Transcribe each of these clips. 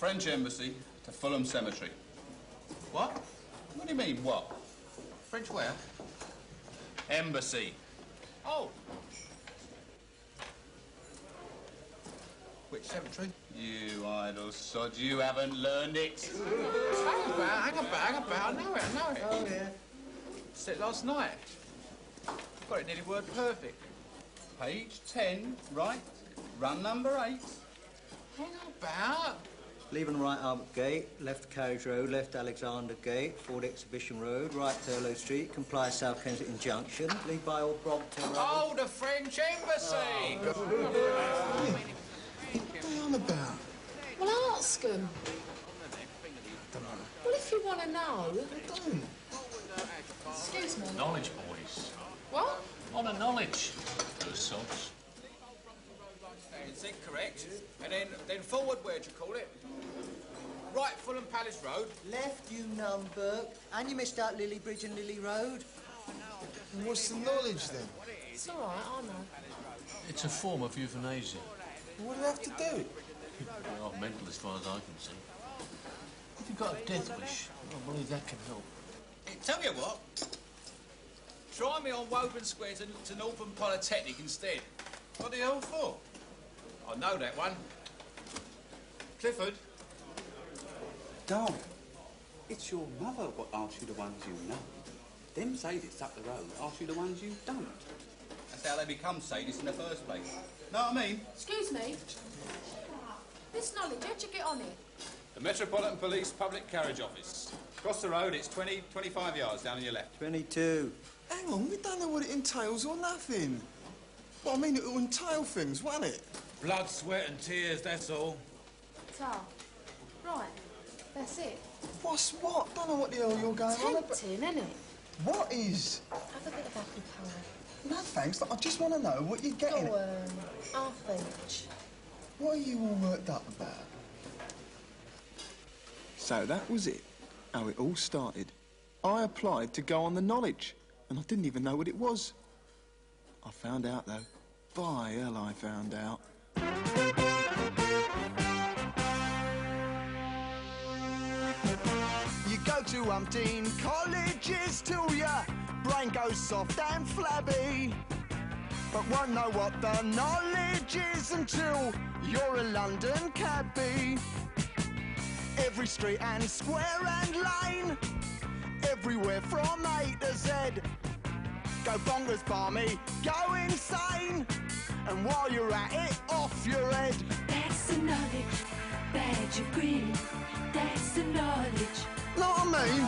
French embassy to Fulham Cemetery. What? What do you mean, what? French where? Embassy. Oh. Which cemetery? You idle sod, you haven't learned it. Hang about. I know it. Oh, yeah. Said last night. Got it nearly word perfect. Page 10, right? Run number 8. Hang about. Leaving right Albert Gate, left Carriage Road, left Alexander Gate, Ford Exhibition Road, right Thurlow Street, comply South Kensington Junction, leave by Old Brompton Road. Oh, the French embassy! What are you on about? Well, ask them. Well, if you want to know. I don't. Excuse me. Knowledge, boys. What? On a knowledge. Those sods. It's incorrect. And then forward, where'd you call it? Right, Fulham Palace Road. Left, you number, and you missed out Lily Bridge and Lily Road. And what's the knowledge then? It's all right, I know. It's a form of euthanasia. What do they have to do? They're not mental as far as I can see. If you've got a death wish, I believe that can help. Tell you what. Try me on Woburn Square to Northern Polytechnic instead. What the hell for? I know that one. Clifford. Darling, it's your mother what asks you the ones you know. Them sadists up the road ask you the ones you don't. That's how they become sadists in the first place. Know what I mean? Excuse me. This knowledge, how'd you get on it? The Metropolitan Police Public Carriage Office. Across the road, it's 25 yards down on your left. 22. Hang on, we don't know what it entails or nothing. Well, I mean, it will entail things, won't it? Blood, sweat and tears, that's all. So, right, that's it. What's what? Don't know what the hell you're going on about. Tempting, isn't it? What is? Have a bit of apple colour. No, thanks. I just want to know what you're getting Go at. half each. What are you all worked up about? So that was it. How it all started. I applied to go on the knowledge, and I didn't even know what it was. I found out, though. By hell, I found out. You go to umpteen colleges till your brain goes soft and flabby, but won't know what the knowledge is until you're a London cabbie. Every street and square and lane, everywhere from A to Z. Go bonkers, barmy, go insane, and while you're at it, off your head. That's the knowledge, badge of green. That's the knowledge. Know what I mean?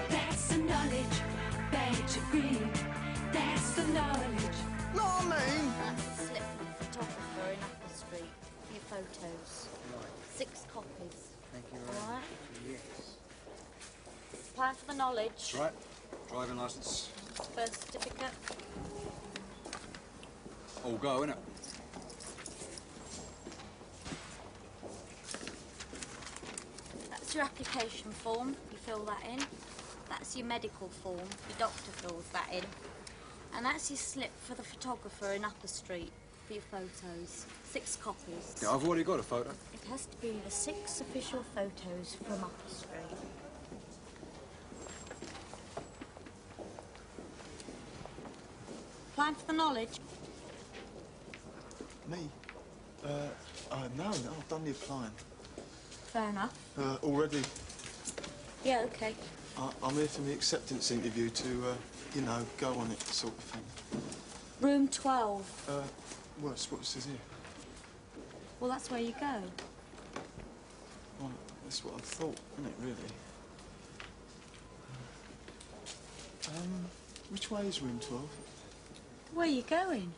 That's the knowledge, badge of green. That's the knowledge. Know what I mean? That's a slip from the photographer in Apple Street for your photos. Right. 6 copies. Thank you very much. much. Yes. Apply for the knowledge. That's right. Driving licence. Birth certificate. All go, innit? That's your application form. You fill that in. That's your medical form. Your doctor fills that in. And that's your slip for the photographer in Upper Street for your photos. 6 copies. Yeah, I've already got a photo. It has to be the 6 official photos from Upper Street. Applying for the knowledge. Me? No, I've done the applying. Fair enough. Already. Yeah, okay. I'm here for the acceptance interview to, you know, go on it sort of thing. Room 12. Well, it's what it says here. Well, that's where you go. Well, that's what I thought, isn't it, really? Which way is room 12? Where are you going?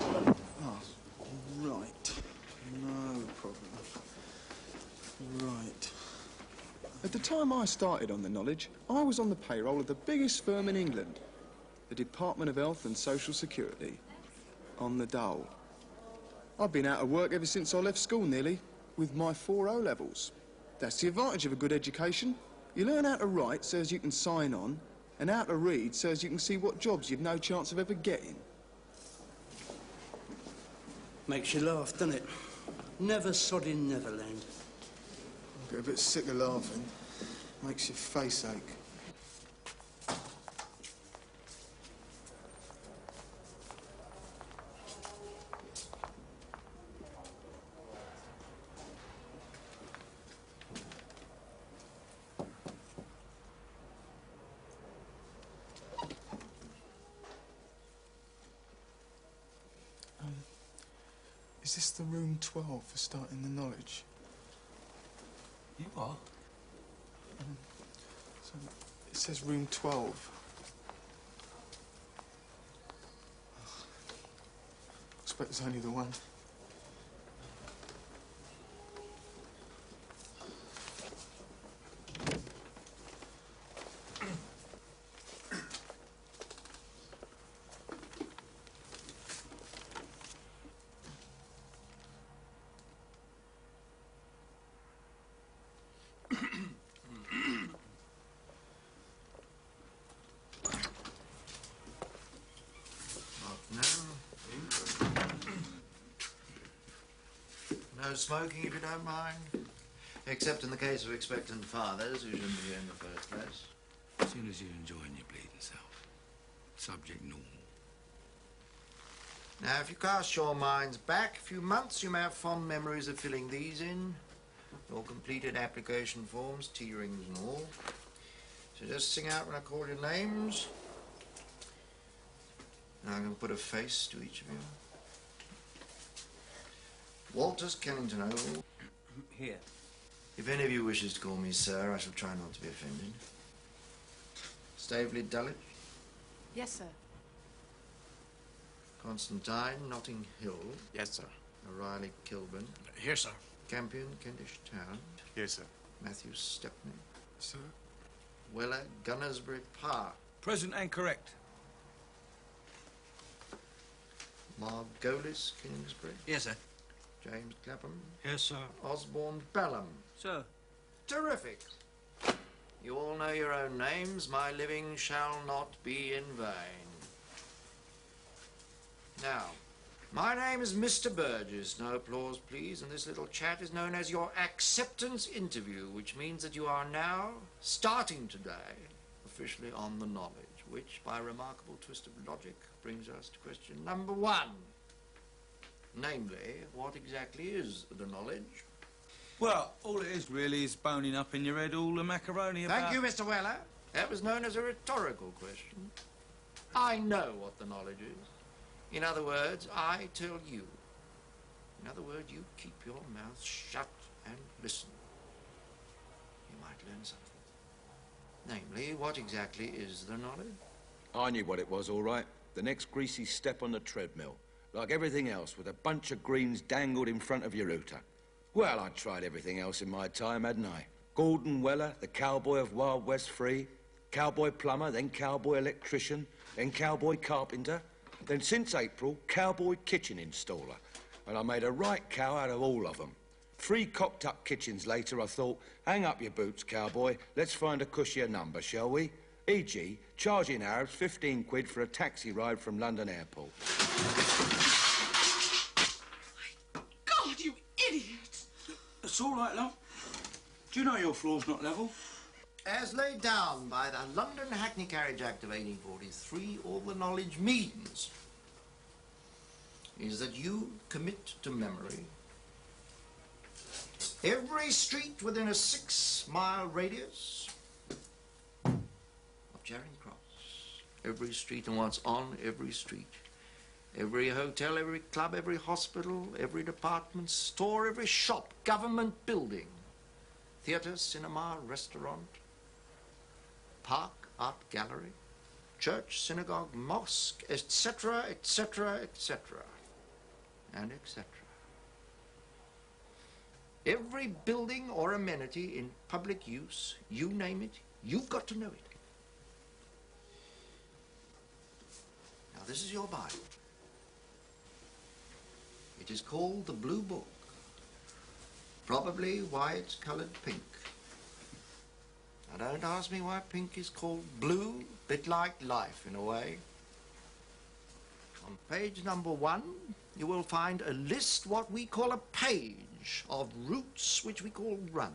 Oh, right. No problem. Right. At the time I started on the knowledge, I was on the payroll of the biggest firm in England, the Department of Health and Social Security, on the dole. I've been out of work ever since I left school, nearly, with my 4 O-levels. That's the advantage of a good education. You learn how to write so as you can sign on, and how to read so as you can see what jobs you've no chance of ever getting. Makes you laugh, doesn't it? Never sodding Neverland. Get a bit sick of laughing. Makes your face ache. Is this the room 12 for starting the knowledge? You are? So it says room 12. I expect it's only the one. No smoking, if you don't mind. Except in the case of expectant fathers who shouldn't be here in the first place. As soon as you're enjoying your bleeding self. Subject normal. Now, if you cast your minds back a few months, you may have fond memories of filling these in. Your completed application forms, T-rings and all. So just sing out when I call your names. Now I'm going to put a face to each of you. Walters, Kennington Oval. Here. If any of you wishes to call me sir, I shall try not to be offended. Staveley, Dulwich. Yes, sir. Constantine, Notting Hill. Yes, sir. O'Reilly, Kilburn. Here, sir. Campion, Kentish Town. Here, sir. Matthews, Stepney. Sir? Weller, Gunnersbury Park. Present and correct. Margolis, Kingsbury. Yes, sir. James Clapham. Yes, sir. Osborne, Pelham. Sir. Terrific. You all know your own names. My living shall not be in vain. Now, my name is Mr. Burgess. No applause, please. And this little chat is known as your acceptance interview, which means that you are now, starting today, officially on the knowledge, which, by a remarkable twist of logic, brings us to question number 1. Namely, what exactly is the knowledge? Well, all it is really is boning up in your head all the macaroni about... Thank you, Mr. Weller. That was known as a rhetorical question. I know what the knowledge is. In other words, I tell you. In other words, you keep your mouth shut and listen. You might learn something. Namely, what exactly is the knowledge? I knew what it was, all right. The next greasy step on the treadmill. Like everything else, with a bunch of greens dangled in front of your router. Well, I'd tried everything else in my time, hadn't I? Gordon Weller, the cowboy of Wild West Free, cowboy plumber, then cowboy electrician, then cowboy carpenter, then since April, cowboy kitchen installer. And I made a right cow out of all of them. 3 cocked-up kitchens later, I thought, hang up your boots, cowboy, let's find a cushier number, shall we? E.g., charging Arabs 15 quid for a taxi ride from London Airport. God, you idiot! It's all right, love. Do you know your floor's not level? As laid down by the London Hackney Carriage Act of 1843, all the knowledge means is that you commit to memory every street within a 6-mile radius of Charing Cross. Every street and what's on every street. Every hotel, every club, every hospital, every department store, every shop, government building, theatre, cinema, restaurant, park, art gallery, church, synagogue, mosque, etc., etc., etc., and etc. Every building or amenity in public use, you name it, you've got to know it. Now, this is your Bible. It is called the Blue Book. Probably why it's coloured pink. Now, don't ask me why pink is called blue, bit like life in a way. On page number 1, you will find a list, what we call a page, of routes which we call runs.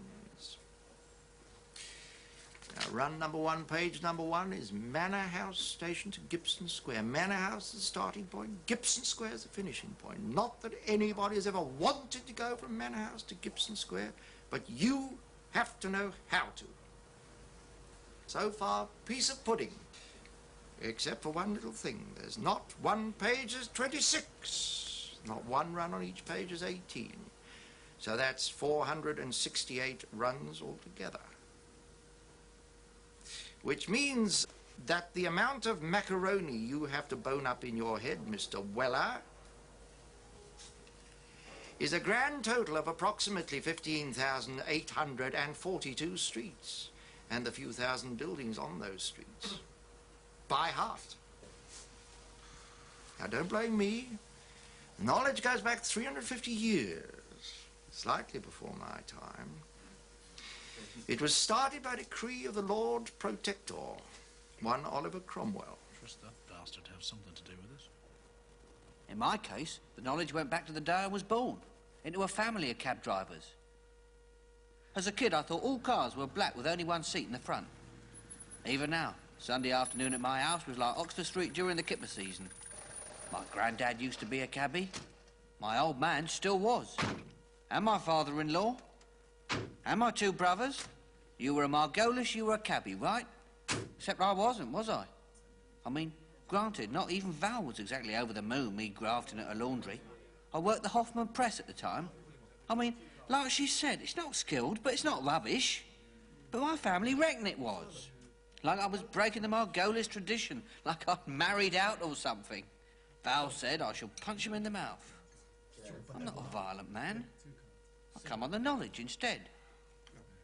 Now, run number 1, page number 1 is Manor House Station to Gibson Square. Manor House is the starting point, Gibson Square is the finishing point. Not that anybody has ever wanted to go from Manor House to Gibson Square, but you have to know how to. So far, piece of pudding. Except for one little thing. There's not one page, there's 26. Not one run on each page is 18. So that's 468 runs altogether. Which means that the amount of macaroni you have to bone up in your head, Mr. Weller, is a grand total of approximately 15,842 streets and the few thousand buildings on those streets. By heart. Now, don't blame me. Knowledge goes back 350 years, slightly before my time. It was started by decree of the Lord Protector, one Oliver Cromwell. Trust that bastard to have something to do with this. In my case, the knowledge went back to the day I was born, into a family of cab drivers. As a kid, I thought all cars were black with only one seat in the front. Even now, Sunday afternoon at my house was like Oxford Street during the kipper season. My granddad used to be a cabbie. My old man still was. And my father-in-law. And my 2 brothers. You were a Margolis, you were a cabbie, right? Except I wasn't, was I? I mean, granted, not even Val was exactly over the moon, me grafting at a laundry. I worked the Hoffman Press at the time. I mean, like she said, it's not skilled, but it's not rubbish. But my family reckoned it was. Like I was breaking the Margolis tradition, like I'd married out or something. Val said I shall punch him in the mouth. I'm not a violent man. I come on the knowledge instead.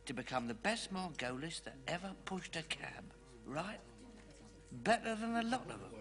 To become the best Margolis that ever pushed a cab, right? Better than a lot of them.